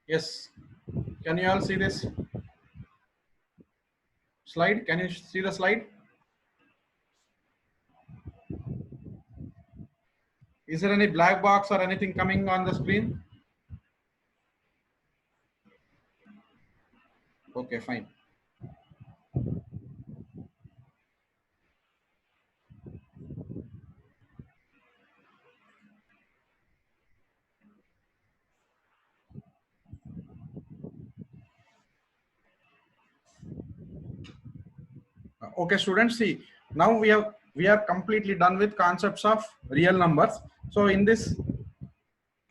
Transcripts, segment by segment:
Yes. Can you all see this slide? Can you see the slide? Is there any black box or anything coming on the screen? Okay, fine. Okay, students, see, now we are completely done with concepts of real numbers. So in this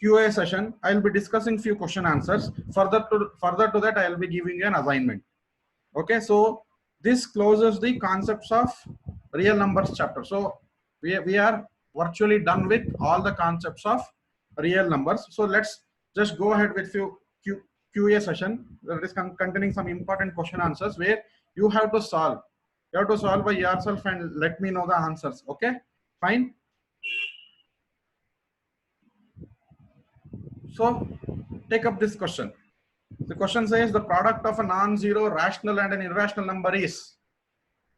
QA session, I'll be discussing few question answers. Further to that, I'll be giving you an assignment. Okay, so this closes the concepts of real numbers chapter. So we are virtually done with all the concepts of real numbers. So let's just go ahead with few QA session that is containing some important question answers where you have to solve. You have to solve by yourself and let me know the answers. Okay, fine. So take up this question. The question says the product of a non-zero rational and an irrational number is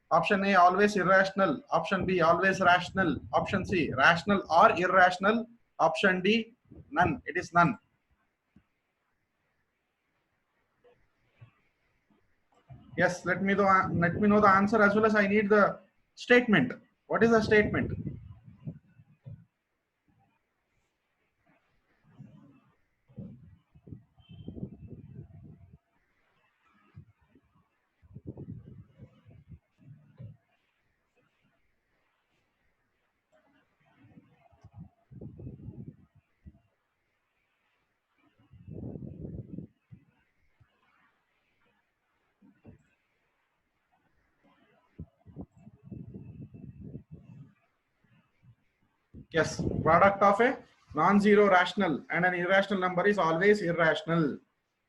option A always irrational, option B always rational, option C rational or irrational, option D none. It is none. Yes, let me know the answer as well as I need the statement. What is the statement? Yes, product of a non-zero rational and an irrational number is always irrational.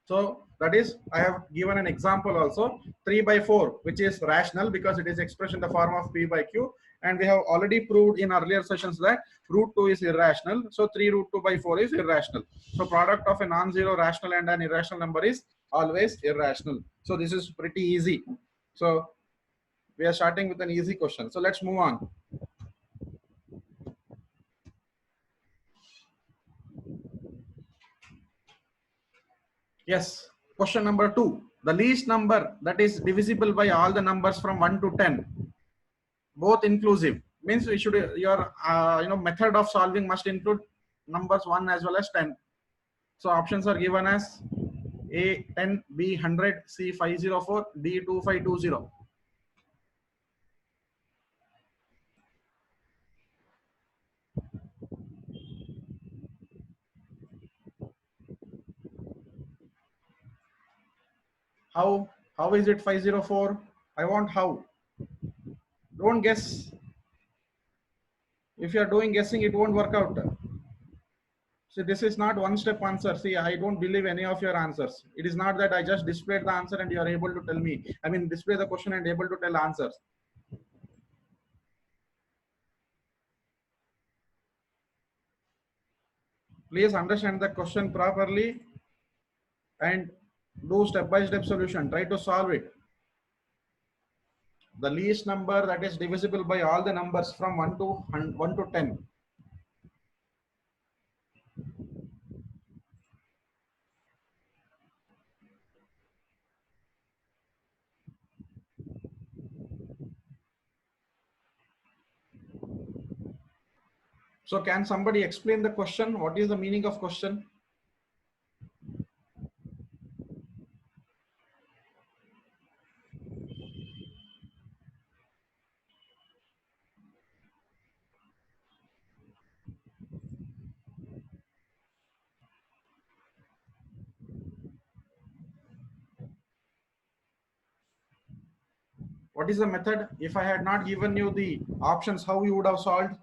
So that is, I have given an example also, 3 by 4, which is rational because it is expressed in the form of P by Q. And we have already proved in earlier sessions that root 2 is irrational. So 3 root 2 by 4 is irrational. So product of a non-zero rational and an irrational number is always irrational. So this is pretty easy. So we are starting with an easy question. So let's move on. Yes. Question number 2. The least number that is divisible by all the numbers from 1 to 10, both inclusive, means we should your method of solving must include numbers 1 as well as 10. So options are given as A 10, B 100, C 504, D 2520. How is it 504? I want how. Don't guess. If you are doing guessing, it won't work out. See, this is not one step answer. See, I don't believe any of your answers. It is not that I just displayed the answer and you are able to tell me. I mean, display the question and able to tell answers. Please understand the question properly and do step-by-step solution. Try to solve it. The least number that is divisible by all the numbers from 1 to 10. So can somebody explain the question? What is the meaning of question? What is the method? If I had not given you the options, how you would have solved?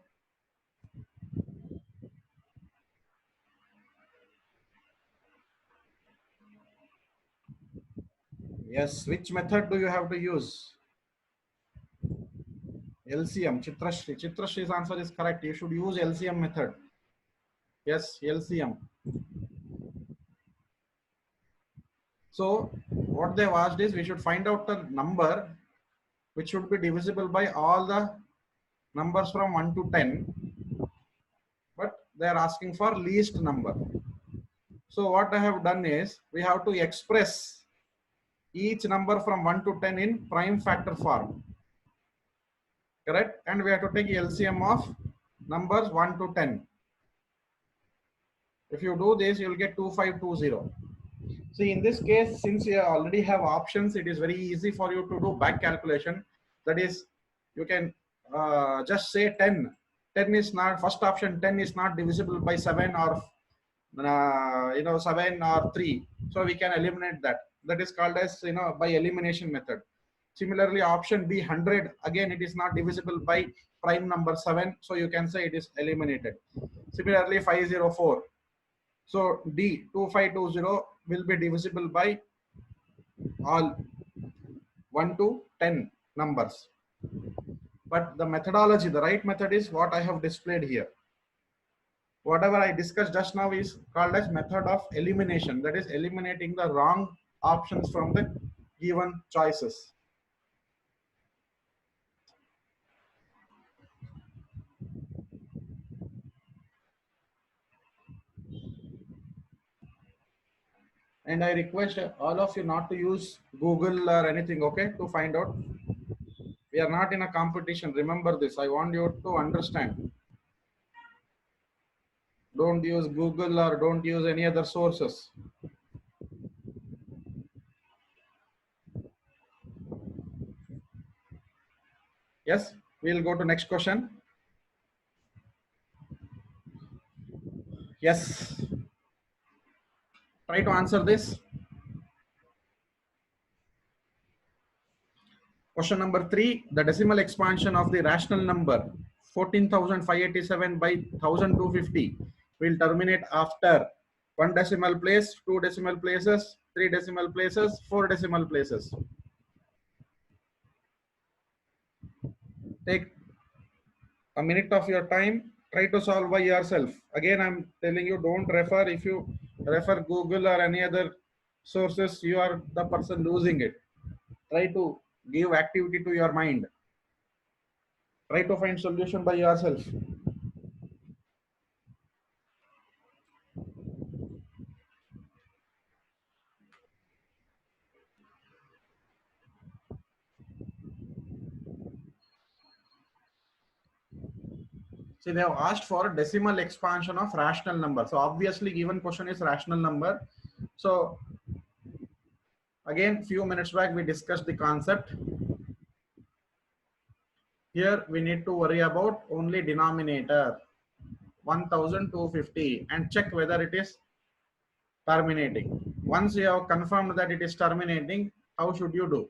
Yes, which method do you have to use? LCM, Chitrashri. Chitrashri's answer is correct. You should use LCM method. Yes, LCM. So what they've asked is we should find out the number which should be divisible by all the numbers from 1 to 10, but they are asking for least number. So what I have done is we have to express each number from 1 to 10 in prime factor form, correct? And we have to take LCM of numbers 1 to 10. If you do this, you will get 2520. See, in this case, since you already have options, it is very easy for you to do back calculation. That is, you can just say 10. 10 is not, first option 10 is not divisible by 7 or 7 or 3. So we can eliminate that. That is called as, by elimination method. Similarly, option B 100, again it is not divisible by prime number 7. So you can say it is eliminated. Similarly, 504. So D 2520 will be divisible by all 1 to 10 numbers. But the methodology, the right method is what I have displayed here. Whatever I discussed just now is called as method of elimination. That is eliminating the wrong options from the given choices. And I request all of you not to use Google or anything, okay, to find out. We are not in a competition. Remember this. I want you to understand. Don't use Google or don't use any other sources. Yes, we'll go to next question. Yes. Try to answer this. Question number 3, the decimal expansion of the rational number 14,587 by 1,250 will terminate after 1 decimal place, 2 decimal places, 3 decimal places, 4 decimal places. Take a minute of your time, try to solve by yourself. Again, I'm telling you, don't refer. If you refer Google or any other sources, you are the person losing it. Try to give activity to your mind. Try to find solution by yourself. See, they have asked for decimal expansion of rational number. So obviously given question is rational number. So again, few minutes back we discussed the concept. Here we need to worry about only denominator 1,250 and check whether it is terminating. Once you have confirmed that it is terminating, how should you do?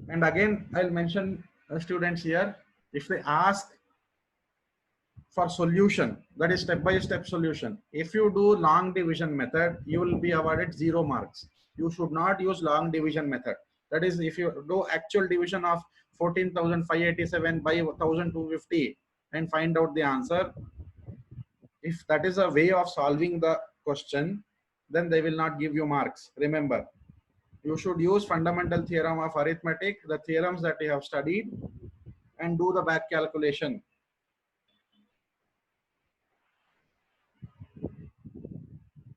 And again, I'll mention students here, if they ask for solution, that is step-by-step solution. If you do long division method, you will be awarded 0 marks. You should not use long division method. That is, if you do actual division of 14,587 by 1,250 and find out the answer, if that is a way of solving the question, then they will not give you marks. Remember, you should use fundamental theorem of arithmetic, the theorems that you have studied, and do the back calculation.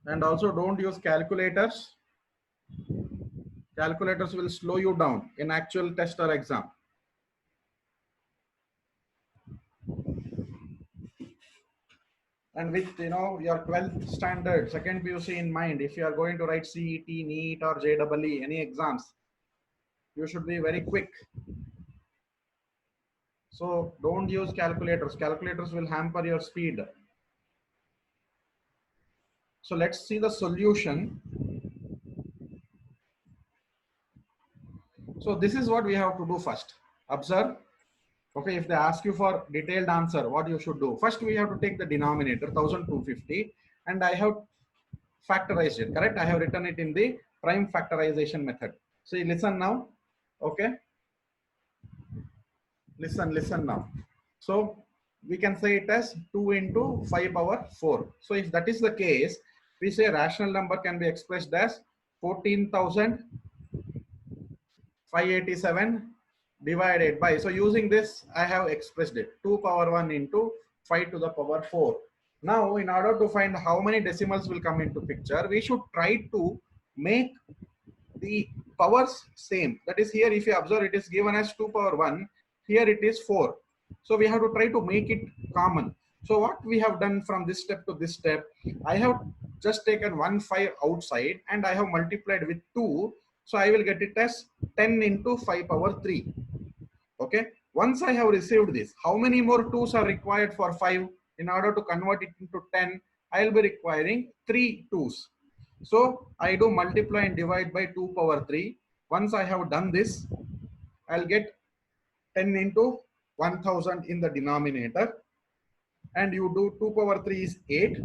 And also don't use calculators. Calculators will slow you down in actual test or exam. And with your 12th standard, second PUC in mind, if you are going to write CET, NEET or JEE, any exams, you should be very quick. So don't use calculators. Calculators will hamper your speed. So let's see the solution. So this is what we have to do first. Observe. Okay, if they ask you for detailed answer, what you should do? First, we have to take the denominator 1,250, and I have factorized it. Correct? I have written it in the prime factorization method. So listen now. Okay. Listen now. So we can say it as 2 into 5 power 4. So if that is the case, we say rational number can be expressed as 14,587 divided by, so using this I have expressed it 2 power 1 into 5 to the power 4. Now in order to find how many decimals will come into picture, we should try to make the powers same. That is, here if you observe, it is given as 2 power 1, here it is 4. So we have to try to make it common. So what we have done from this step to this step, I have just taken 1 5 outside and I have multiplied with 2. So I will get it as 10 into 5 power 3. Okay. Once I have received this, how many more 2's are required for 5? In order to convert it into 10, I will be requiring 3 2's. So I do multiply and divide by 2 power 3. Once I have done this, I'll get 10 into 1000 in the denominator. And you do 2 power 3 is 8.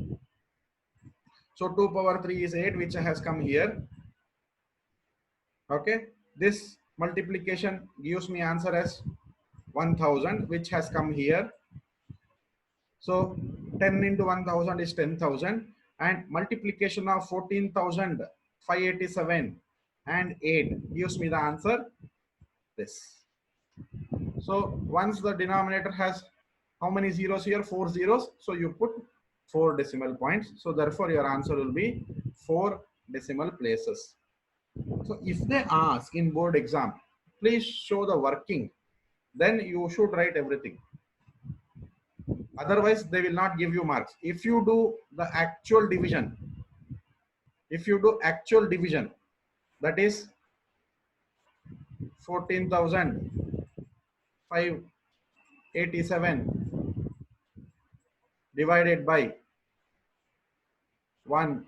So 2 power 3 is 8, which has come here. Okay. This multiplication gives me answer as 1000, which has come here. So 10 into 1000 is 10,000, and multiplication of 14,587 and 8 gives me the answer this. So once the denominator has how many zeros here? 4 zeros. So you put 4 decimal points. So therefore your answer will be 4 decimal places. So if they ask in board exam, please show the working. Then you should write everything. Otherwise, they will not give you marks. If you do the actual division, that is 14,587 divided by 1,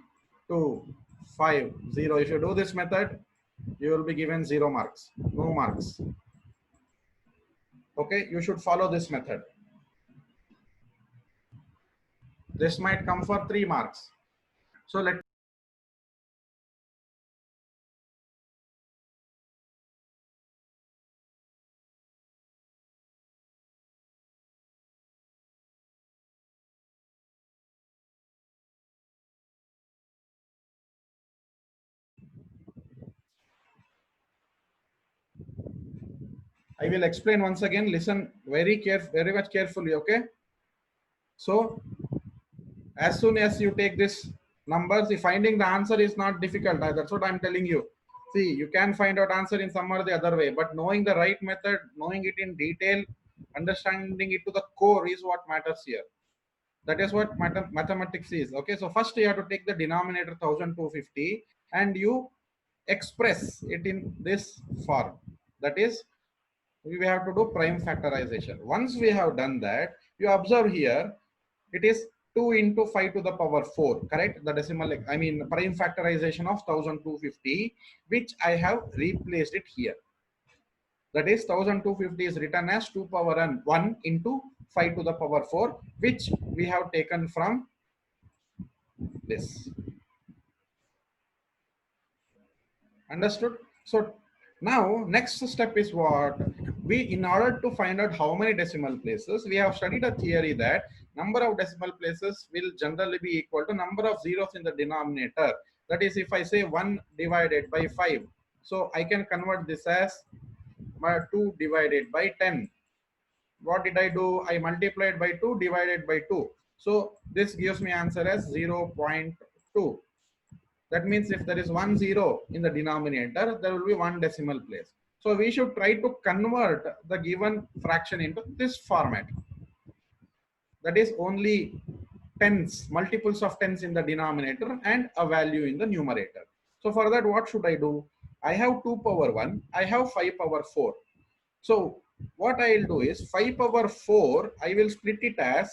2, 5, 0. If you do this method, you will be given 0 marks, no marks. Okay, you should follow this method. This might come for 3 marks. So I will explain once again. Listen very much carefully. Okay. So as soon as you take this numbers, finding the answer is not difficult. That's what I'm telling you. See, you can find out answer in some or the other way, but knowing the right method, knowing it in detail, understanding it to the core is what matters here. That is what mathematics is. Okay, so first you have to take the denominator 1250 and you express it in this form. That is, we have to do prime factorization. Once we have done that, you observe here, it is 2 into 5 to the power 4, correct? The decimal, I mean prime factorization of 1250, which I have replaced it here. That is 1250 is written as 2 power 1 into 5 to the power 4, which we have taken from this. Understood? So now next step is what? In order to find out how many decimal places, we have studied a theory that number of decimal places will generally be equal to number of zeros in the denominator. That is, if I say 1 divided by 5, so I can convert this as 2 divided by 10. What did I do? I multiplied by 2 divided by 2. So this gives me answer as 0.2. That means if there is 1 0 in the denominator, there will be 1 decimal place. So we should try to convert the given fraction into this format. That is only tens, multiples of tens in the denominator and a value in the numerator. So for that, what should I do? I have 2 power 1, I have 5 power 4. So what I will do is 5 power 4, I will split it as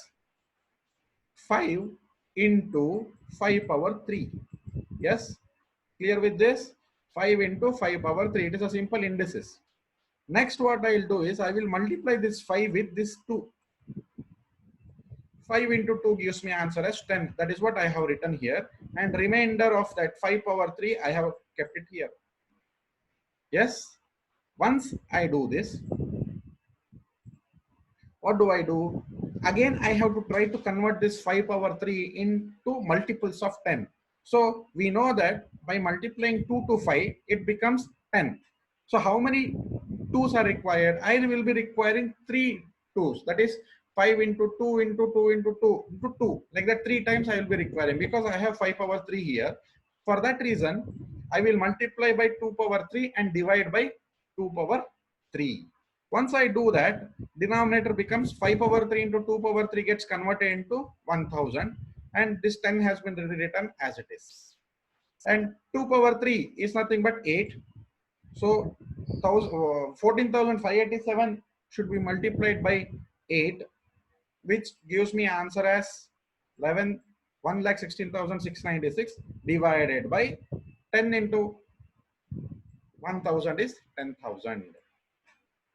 5 into 5 power 3. Yes, clear with this? 5 into 5 power 3. It is a simple indices. Next, what I will do is I will multiply this 5 with this 2. 5 into 2 gives me answer as 10. That is what I have written here. And remainder of that 5 power 3, I have kept it here. Yes. Once I do this, what do I do? again I have to try to convert this 5 power 3 into multiples of 10. So we know that by multiplying 2 to 5, it becomes 10. So how many 2's are required? I will be requiring 3 2's. That is 5 into 2 into 2 into 2 into 2. Like that 3 times I will be requiring, because I have 5 power 3 here. For that reason, I will multiply by 2 power 3 and divide by 2 power 3. Once I do that, denominator becomes 5 power 3 into 2 power 3 gets converted into 1000, and this 10 has been rewritten as it is. And 2 power 3 is nothing but 8. So 14,587 should be multiplied by 8, which gives me answer as 11 1,16,696 divided by 10 into 1000 is 10,000.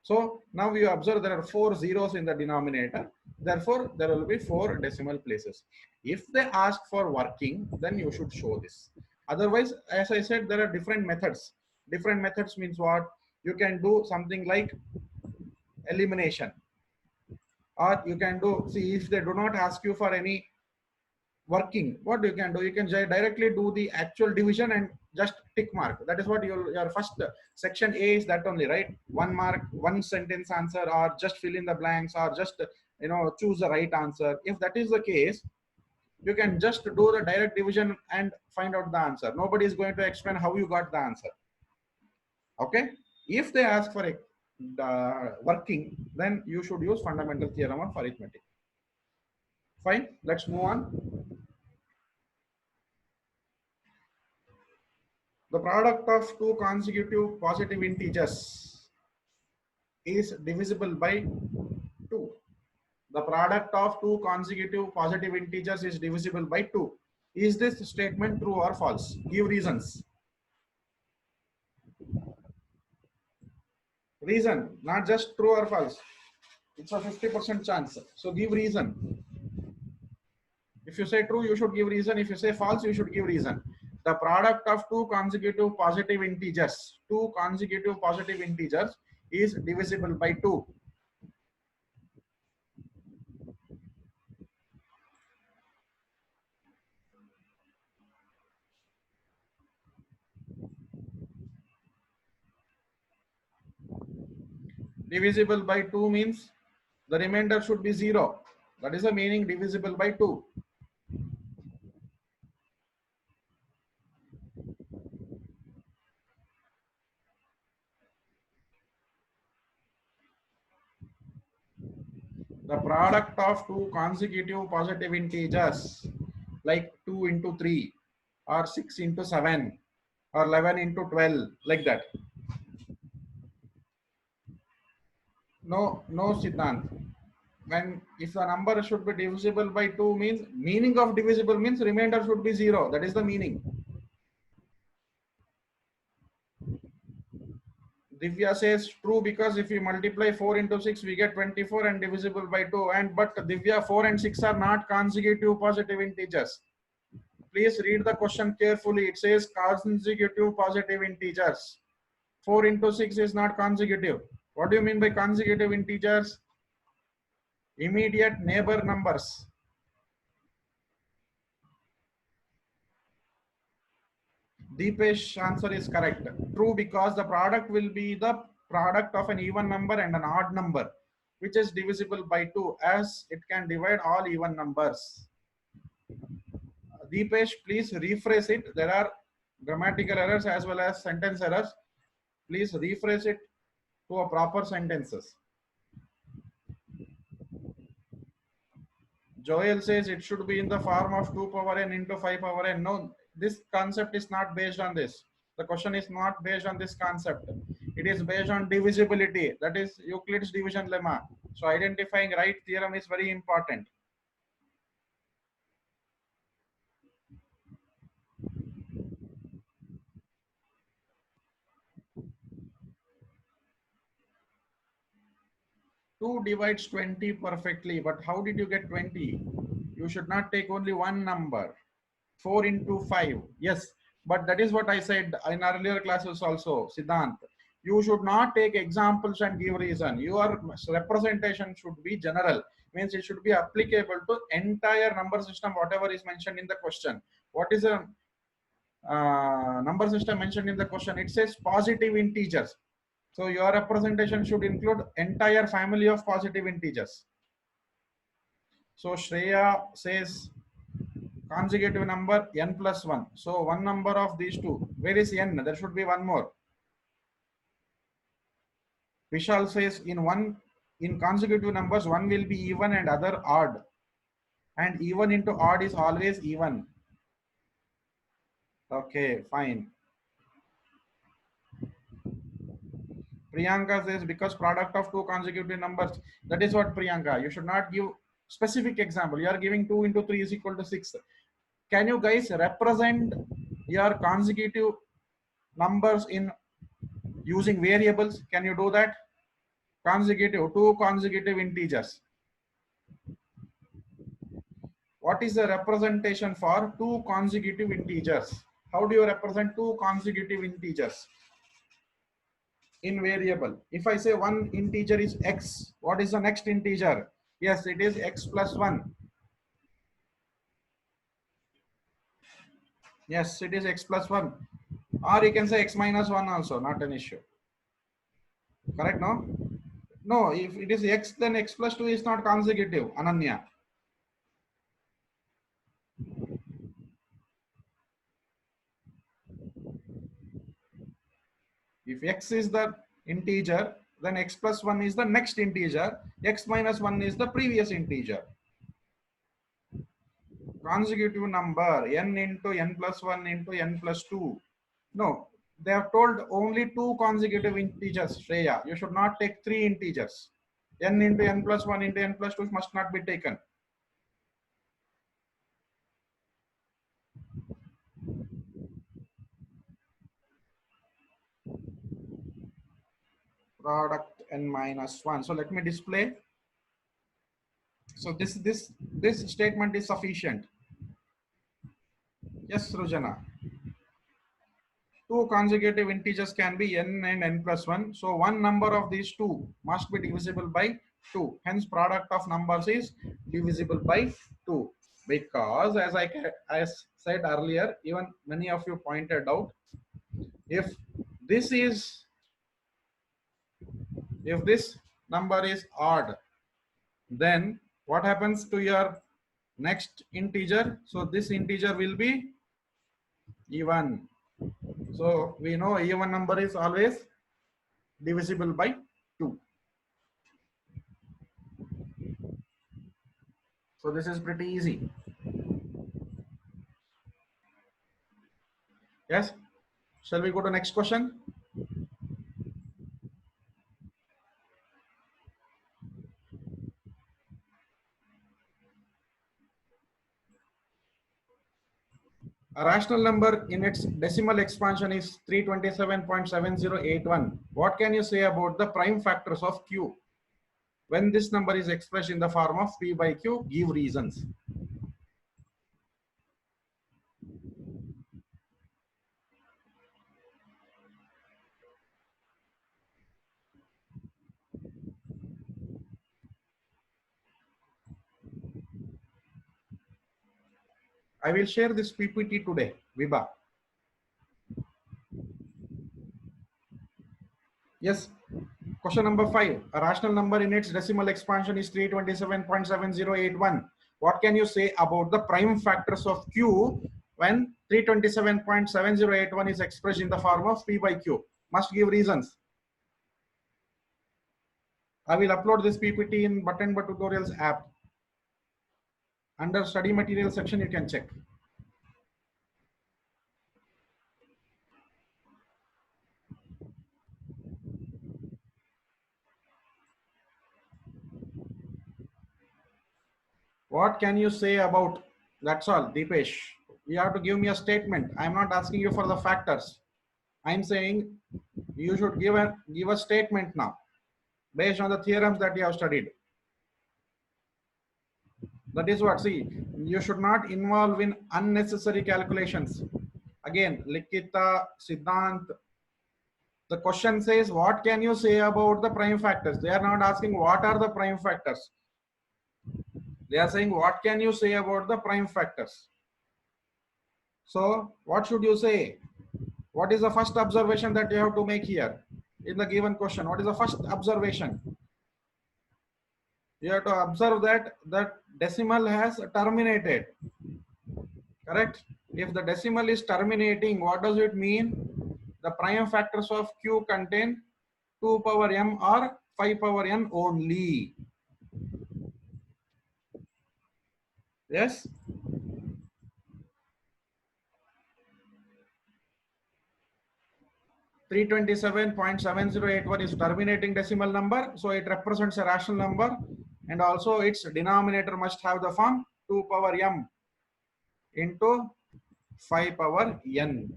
So now you observe there are 4 zeros in the denominator. Therefore, there will be 4 decimal places. If they ask for working, then you should show this. Otherwise, as I said, there are different methods. Different methods means what? You can do something like elimination, or you can do, see, if they do not ask you for any working, what you can do, you can directly do the actual division and just tick mark. That is what your first section A is, that only, right? 1 mark, 1 sentence answer, or just fill in the blanks, or just choose the right answer. If that is the case, you can just do the direct division and find out the answer. Nobody is going to explain how you got the answer. Okay, if they ask for a working, then you should use fundamental theorem of arithmetic. Fine, let's move on. The product of two consecutive positive integers is divisible by 2. The product of two consecutive positive integers is divisible by 2. Is this statement true or false? Give reasons. Reason, not just true or false. It's a 50% chance. So give reason. If you say true, you should give reason. If you say false, you should give reason. The product of two consecutive positive integers is divisible by 2. Divisible by 2 means the remainder should be 0. That is the meaning divisible by 2. The product of two consecutive positive integers like 2 into 3 or 6 into 7 or 11 into 12, like that. No, Siddhant. When if the number should be divisible by 2 means, meaning of divisible means remainder should be 0. That is the meaning. Divya says true, because if we multiply 4 into 6, we get 24 and divisible by 2. And but Divya, 4 and 6 are not consecutive positive integers. Please read the question carefully. It says consecutive positive integers. 4 into 6 is not consecutive. What do you mean by consecutive integers? Immediate neighbor numbers. Deepesh answer is correct. True, because the product will be the product of an even number and an odd number, which is divisible by 2, as it can divide all even numbers. Deepesh, please rephrase it. There are grammatical errors as well as sentence errors. Please rephrase it to a proper sentences. Joel says it should be in the form of 2 power n into 5 power n. No, this concept is not based on this. The question is not based on this concept. It is based on divisibility. That is Euclid's division lemma. So identifying right theorem is very important. Two divides 20 perfectly, but how did you get 20? You should not take only one number. 4 into 5. Yes, but that is what I said in earlier classes also, Siddhant. You should not take examples and give reason. Your representation should be general, means it should be applicable to entire number system, whatever is mentioned in the question. What is a number system mentioned in the question? It says positive integers. So your representation should include entire family of positive integers. So Shreya says consecutive number n plus 1. So one number of these two. Where is n? There should be one more. Vishal says in consecutive numbers, one will be even and other odd. And even into odd is always even. Okay, fine. Priyanka says because product of two consecutive numbers. That is what, Priyanka. You should not give specific example. You are giving 2 into 3 is equal to 6. Can you guys represent your consecutive numbers in using variables? Can you do that? Consecutive, two consecutive integers. What is the representation for two consecutive integers? How do you represent two consecutive integers in variable? If I say one integer is x, what is the next integer? Yes, it is x plus 1. Yes, it is x plus 1. Or you can say x minus 1 also, not an issue. Correct, no? No, if it is x, then x plus 2 is not consecutive, Ananya. If x is the integer, then x plus 1 is the next integer, x minus 1 is the previous integer. Consecutive number n into n plus 1 into n plus 2. No, they have told only two consecutive integers, Shreya. You should not take three integers. N into n plus 1 into n plus 2 must not be taken. Product n minus 1. So let me display. So this statement is sufficient. Yes, Rujana. Two consecutive integers can be n and n plus 1. So one number of these two must be divisible by 2. Hence product of numbers is divisible by 2. Because as I said earlier, even many of you pointed out, if this number is odd, then what happens to your next integer? So this integer will be even. So we know even number is always divisible by 2. So this is pretty easy. Yes. Shall we go to next question? A rational number in its decimal expansion is 327.7081. What can you say about the prime factors of Q? When this number is expressed in the form of P by Q, give reasons. I will share this PPT today, Vibha. Yes. Question number 5. A rational number in its decimal expansion is 327.7081. What can you say about the prime factors of Q when 327.7081 is expressed in the form of P by Q? Must give reasons. I will upload this PPT in Buttonbot Tutorials app. Under study material section, you can check. What can you say about, that's all, Deepesh. You have to give me a statement. I'm not asking you for the factors. I'm saying you should give a statement now based on the theorems that you have studied. That is what, see, you should not involve in unnecessary calculations. Again, Likita, Siddhant, The question says, what can you say about the prime factors? They are not asking what are the prime factors. They are saying, what can you say about the prime factors? So what should you say? What is the first observation that you have to make here in the given question? What is the first observation? You have to observe that the decimal has terminated. Correct? If the decimal is terminating, what does it mean? The prime factors of Q contain 2 power m or 5 power n only. Yes? .7081 is terminating decimal number, so it represents a rational number, and also its denominator must have the form 2 power m into 5 power n.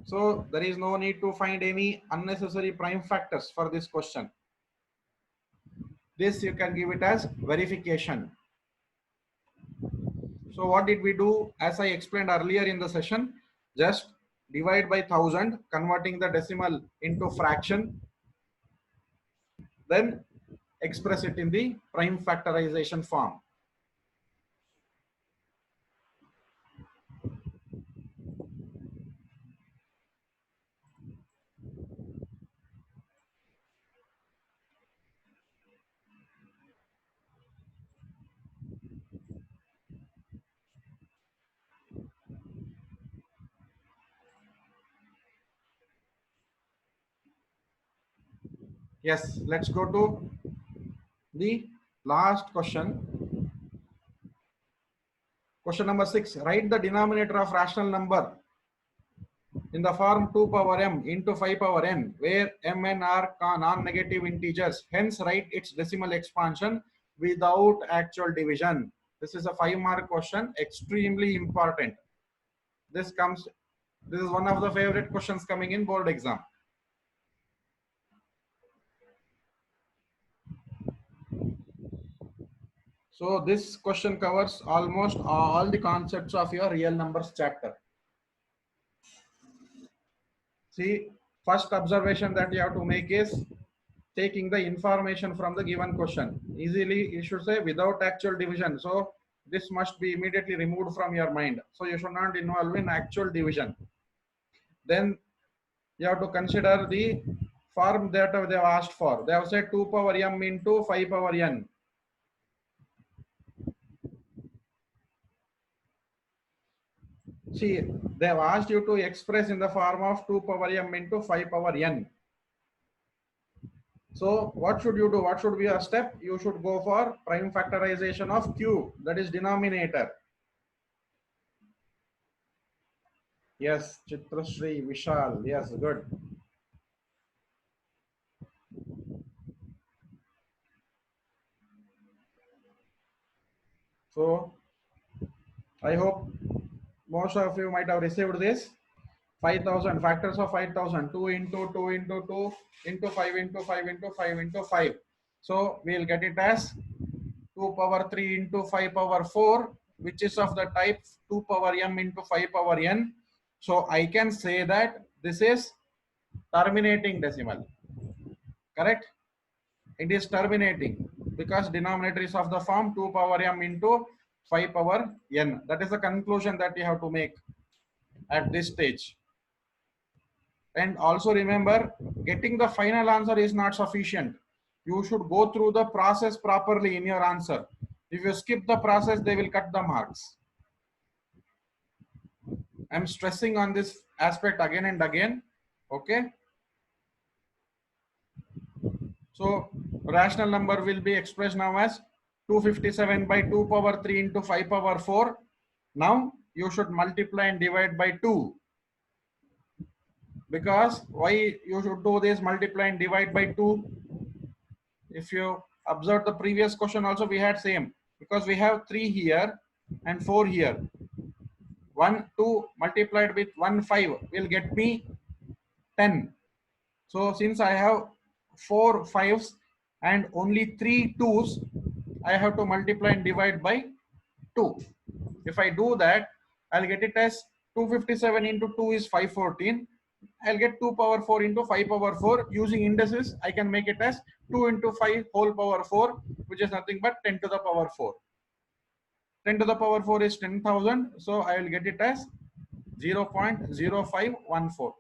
So there is no need to find any unnecessary prime factors for this question. This you can give it as verification. So what did we do? As I explained earlier in the session, just divide by 1000, converting the decimal into fraction, then express it in the prime factorization form. Yes, let's go to the last question. Question number 6. Write the denominator of rational number in the form 2 power m into 5 power n, where mn are non-negative integers. Hence, write its decimal expansion without actual division. This is a 5-mark question, extremely important. This is one of the favorite questions coming in board exam. So this question covers almost all the concepts of your real numbers chapter. See, first observation that you have to make is taking the information from the given question. Easily, you should say without actual division. So this must be immediately removed from your mind. So you should not involve in actual division. Then you have to consider the form that they have asked for. They have said 2 power m into 5 power n. See, they have asked you to express in the form of 2 power m into 5 power n. So what should you do? What should be a step? You should go for prime factorization of Q, that is denominator. Yes, Chitrashree, Vishal, yes, good. So I hope most of you might have received this. 5000 factors of 5000, 2 into 2 into 2 into 5 into 5 into 5 into 5. So we'll get it as 2 power 3 into 5 power 4, which is of the type 2 power m into 5 power n. So I can say that this is terminating decimal. Correct? It is terminating because denominator is of the form 2 power m into 5 power n. That is the conclusion that you have to make at this stage. And also remember, getting the final answer is not sufficient. You should go through the process properly in your answer. If you skip the process, they will cut the marks. I'm stressing on this aspect again and again. Okay. So rational number will be expressed now as 257 by 2 power 3 into 5 power 4. Now you should multiply and divide by 2. Because why you should do this, multiply and divide by 2? If you observe the previous question also, we had same, because we have 3 here and 4 here. 1 2 multiplied with 1 5 will get me 10. So since I have 4 5s and only 3 2s, I have to multiply and divide by 2. If I do that, I'll get it as 257 into 2 is 514. I'll get 2 power 4 into 5 power 4. Using indices, I can make it as 2 into 5 whole power 4, which is nothing but 10 to the power 4. 10 to the power 4 is 10,000. So I will get it as 0.0514.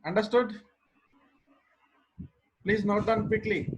Understood? Please note down quickly.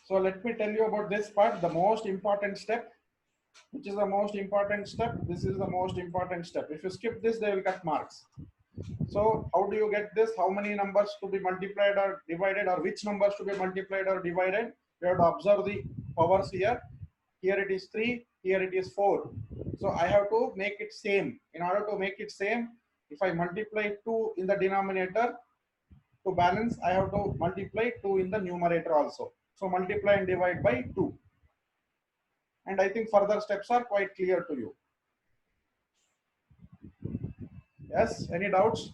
So let me tell you about this part, the most important step. Which is the most important step? This is the most important step. If you skip this, they will cut marks. So how do you get this? How many numbers to be multiplied or divided, or which numbers to be multiplied or divided? You have to observe the powers here. Here it is 3, here it is 4. So I have to make it same. In order to make it same, if I multiply 2 in the denominator, to balance, I have to multiply 2 in the numerator also. So multiply and divide by 2. And I think further steps are quite clear to you. Yes, any doubts?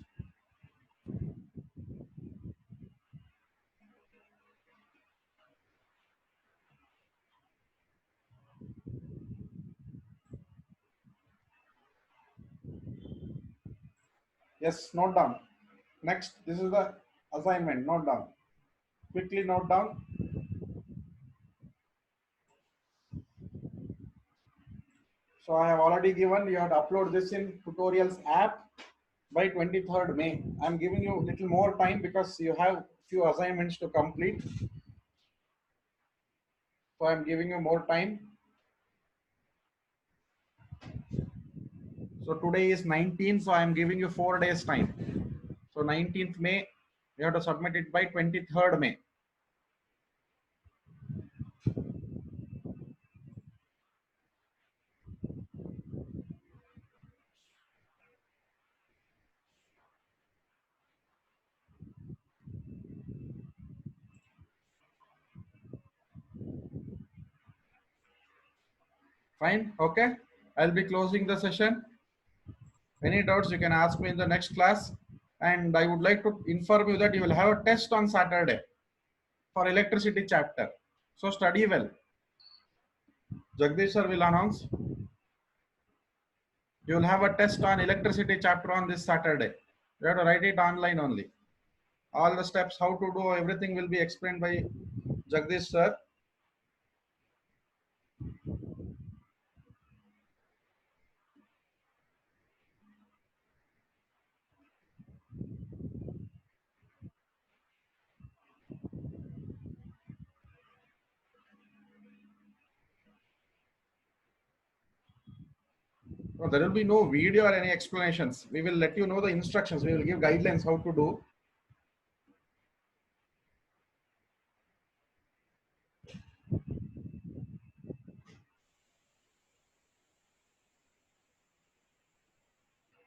Yes, note down. Next, this is the assignment. Note down. Quickly note down. So I have already given, you have to upload this in tutorials app by 23rd May. I'm giving you a little more time because you have few assignments to complete. So I'm giving you more time. So today is 19th, so I'm giving you 4 days time. So 19th May, you have to submit it by 23rd May. Fine, okay. I'll be closing the session. Any doubts, you can ask me in the next class. And I would like to inform you that you will have a test on Saturday for electricity chapter. So study well. Jagdish sir will announce. You will have a test on electricity chapter on this Saturday. You have to write it online only. All the steps, how to do, everything will be explained by Jagdish sir. No, there will be no video or any explanations. We will let you know the instructions. We will give guidelines how to do.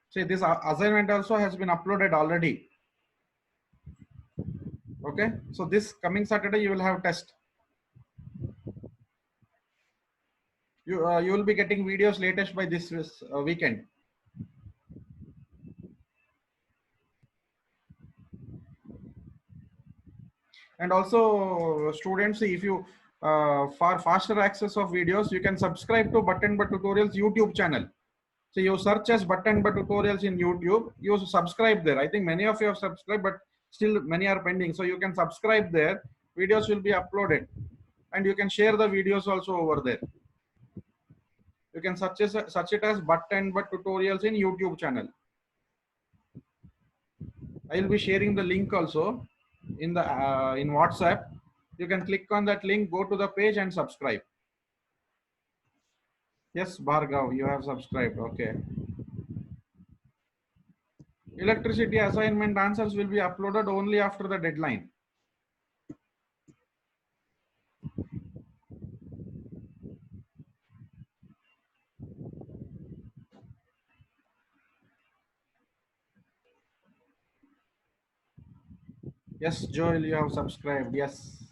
See, this assignment also has been uploaded already. Okay, so this coming Saturday you will have test. You will be getting videos latest by this weekend. And also students, if you for faster access of videos, you can subscribe to Button But Tutorials YouTube channel. So you search as Button But Tutorials in YouTube, you subscribe there. I think many of you have subscribed, but still many are pending. So you can subscribe there. Videos will be uploaded, and you can share the videos also over there. You can search it as Button But Tutorials in YouTube channel. I will be sharing the link also in the in WhatsApp. You can click on that link, go to the page and subscribe. Yes, Bhargav, you have subscribed. Okay. Electricity assignment answers will be uploaded only after the deadline. Yes, Joel, you have subscribed. Yes.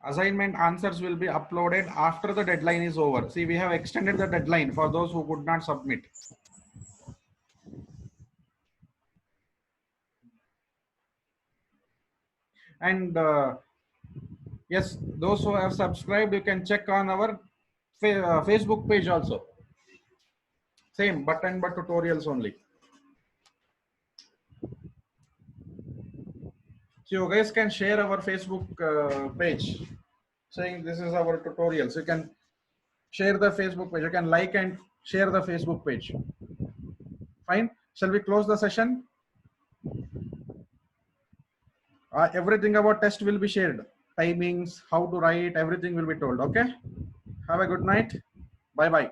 Assignment answers will be uploaded after the deadline is over. See, we have extended the deadline for those who could not submit. And yes, those who have subscribed, you can check on our Facebook page also. Same button but tutorials only. So you guys can share our Facebook page saying this is our tutorials. You can share the Facebook page. You can like and share the Facebook page. Fine. Shall we close the session? Everything about test will be shared. Timings, how to write, everything will be told. Okay. Have a good night. Bye bye.